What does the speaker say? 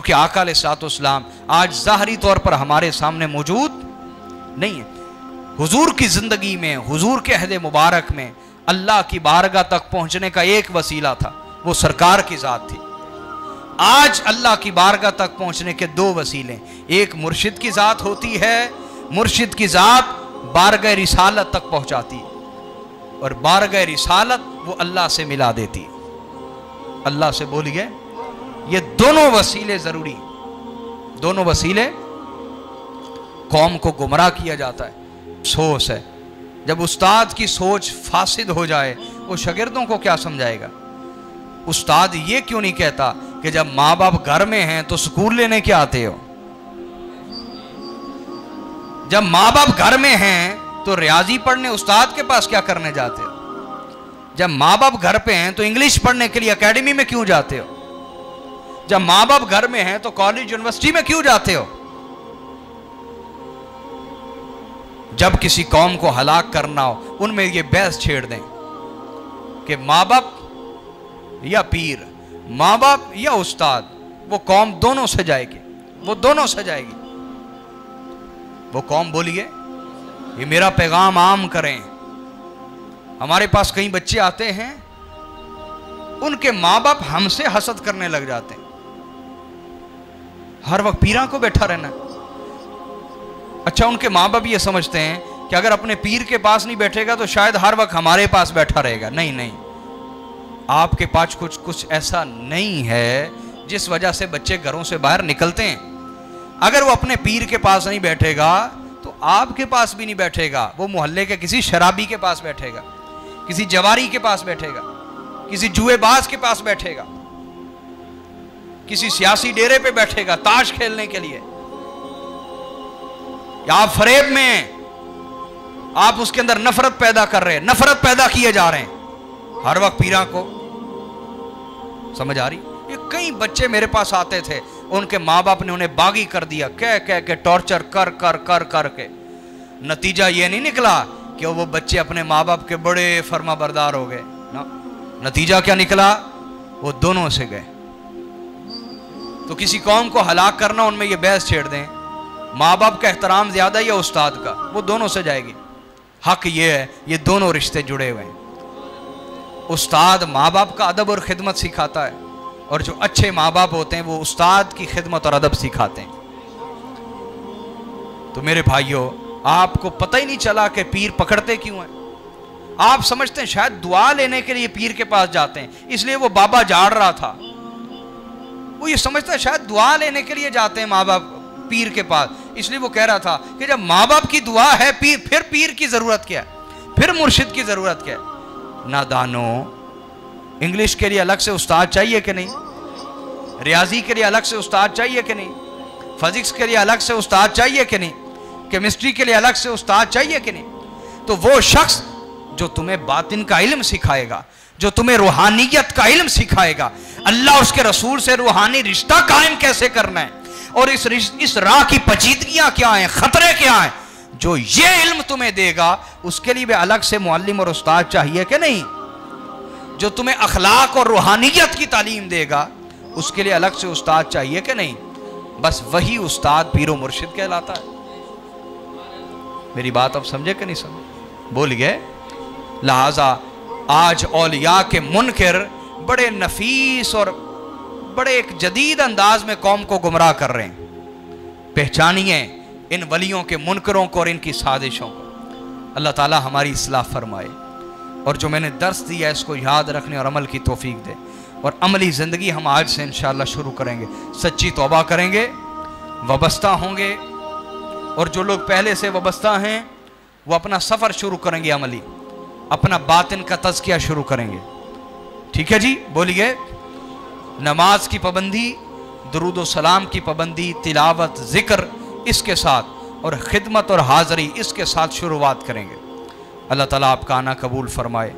चूँकि आका अलैहिस्सलाम आज ज़ाहरी तौर पर हमारे सामने मौजूद नहीं है। हुजूर की ज़िंदगी में, हुजूर के अहद मुबारक में अल्लाह की बारगाह तक पहुँचने का एक वसीला था, वो सरकार की ज़ात थी। आज अल्लाह की बारगाह तक पहुँचने के दो वसीले, एक मुर्शिद की ज़ात होती है, मुर्शिद की ज़ात बारगाह रिसालत तक पहुँचाती है, और बारगाह रिसालत वो अल्लाह से मिला देती है। अल्लाह से बोलिए, ये दोनों वसीले ज़रूरी, दोनों वसीले। कौम को गुमराह किया जाता है, सोच है। जब उस्ताद की सोच फासिद हो जाए, वो शागिर्दों को क्या समझाएगा? उस्ताद ये क्यों नहीं कहता कि जब माँ बाप घर में हैं तो स्कूल लेने क्या आते हो? जब माँ बाप घर में हैं तो रियाजी पढ़ने उस्ताद के पास क्या करने जाते हो? जब माँ बाप घर पे हैं तो इंग्लिश पढ़ने के लिए एकेडमी में क्यों जाते हो? जब माँ बाप घर में हैं तो कॉलेज यूनिवर्सिटी में क्यों जाते हो? जब किसी कौम को हलाक करना हो, उनमें ये बहस छेड़ दें कि माँ बाप या पीर, माँ बाप या उस्ताद, वो कौम दोनों से जाएगी, वो दोनों से जाएगी। वो कौम बोलिए, ये मेरा पैगाम आम करें। हमारे पास कई बच्चे आते हैं, उनके माँ बाप हमसे हसद करने लग जाते हैं, हर वक्त पीरा को बैठा रहना। अच्छा, उनके माँ बाप ये समझते हैं कि अगर अपने पीर के पास नहीं बैठेगा तो शायद हर वक्त हमारे पास बैठा रहेगा। नहीं नहीं, आपके पास कुछ ऐसा नहीं है जिस वजह से बच्चे घरों से बाहर निकलते हैं। अगर वो अपने पीर के पास नहीं बैठेगा तो आपके पास भी नहीं बैठेगा, वो मोहल्ले के किसी शराबी के पास बैठेगा, किसी जवारी के पास बैठेगा, किसी जुएबाज के पास बैठेगा, किसी सियासी डेरे पे बैठेगा ताश खेलने के लिए। या आप फरेब में, आप उसके अंदर नफरत पैदा कर रहे हैं, नफरत पैदा किए जा रहे हैं हर वक्त पीरा को। समझ आ रही? ये कई बच्चे मेरे पास आते थे, उनके माँ बाप ने उन्हें बागी कर दिया, कह कह के टॉर्चर कर कर कर कर के। नतीजा ये नहीं निकला कि वो बच्चे अपने माँ बाप के बड़े फर्मा बरदार हो गए ना। नतीजा क्या निकला? वो दोनों से गए। तो किसी कौम को हलाक करना, उनमें ये बहस छेड़ दें, माँ बाप का एहतराम ज्यादा या उस्ताद का, वो दोनों से जाएगी। हक ये है, ये दोनों रिश्ते जुड़े हुए हैं। उस्ताद माँ बाप का अदब और खिदमत सिखाता है, और जो अच्छे माँ बाप होते हैं वो उस्ताद की खिदमत और अदब सिखाते हैं। तो मेरे भाइयों, आपको पता ही नहीं चला कि पीर पकड़ते क्यों हैं। आप समझते हैं शायद दुआ लेने के लिए पीर के पास जाते हैं, इसलिए वो बाबा झाड़ रहा था। वो ये समझता है शायद दुआ लेने के लिए जाते हैं माँ बाप पीर के पास, इसलिए वो कह रहा था कि जब माँ बाप की दुआ है, फिर पीर की जरूरत क्या है, फिर मुर्शिद की जरूरत क्या है? नादानो, इंग्लिश के लिए अलग से उस्ताद चाहिए कि नहीं? रियाजी के लिए अलग से उस्ताद चाहिए कि नहीं? फिजिक्स के लिए अलग से उस्ताद चाहिए कि नहीं? केमिस्ट्री के लिए अलग से उस्ताद चाहिए कि नहीं? तो वो शख्स जो तुम्हें बातिन का इल्म सिखाएगा, जो तुम्हें रूहानियत का इल्म सिखाएगा, अल्लाह उसके रसूल से रूहानी रिश्ता कायम कैसे करना है, और इस राह की पेचीदगियां क्या हैं, खतरे क्या हैं, जो ये इल्म तुम्हें देगा, उसके लिए भी अलग से मुअल्लिम और उस्ताद चाहिए कि नहीं? जो तुम्हें अखलाक और रूहानियत की तालीम देगा, उसके लिए अलग से उस्ताद चाहिए कि नहीं? बस वही उस्ताद पीरो मुर्शिद कहलाता है। मेरी बात अब समझे कि नहीं समझे? बोल गए। लिहाजा आज औलिया के मुनकिर बड़े नफीस और बड़े एक जदीद अंदाज में कौम को गुमराह कर रहे हैं। पहचानिए इन वलियों के मुनकरों को और इनकी साजिशों को। अल्लाह ताला हमारी इस्लाह फरमाए, और जो मैंने दर्स दिया है इसको याद रखने और अमल की तौफीक दे, और अमली ज़िंदगी हम आज से इंशाअल्लाह शुरू करेंगे। सच्ची तौबा करेंगे, वबस्ता होंगे, और जो लोग पहले से वबस्ता हैं वो अपना सफ़र शुरू करेंगे, अमली अपना बातिन का तज़किया शुरू करेंगे। ठीक है जी, बोलिए। नमाज की पाबंदी, दुरूद व सलाम की पाबंदी, तिलावत, ज़िक्र इसके साथ, और खिदमत और हाज़री इसके साथ शुरुआत करेंगे। अल्लाह ताला आपका आना कबूल फरमाए।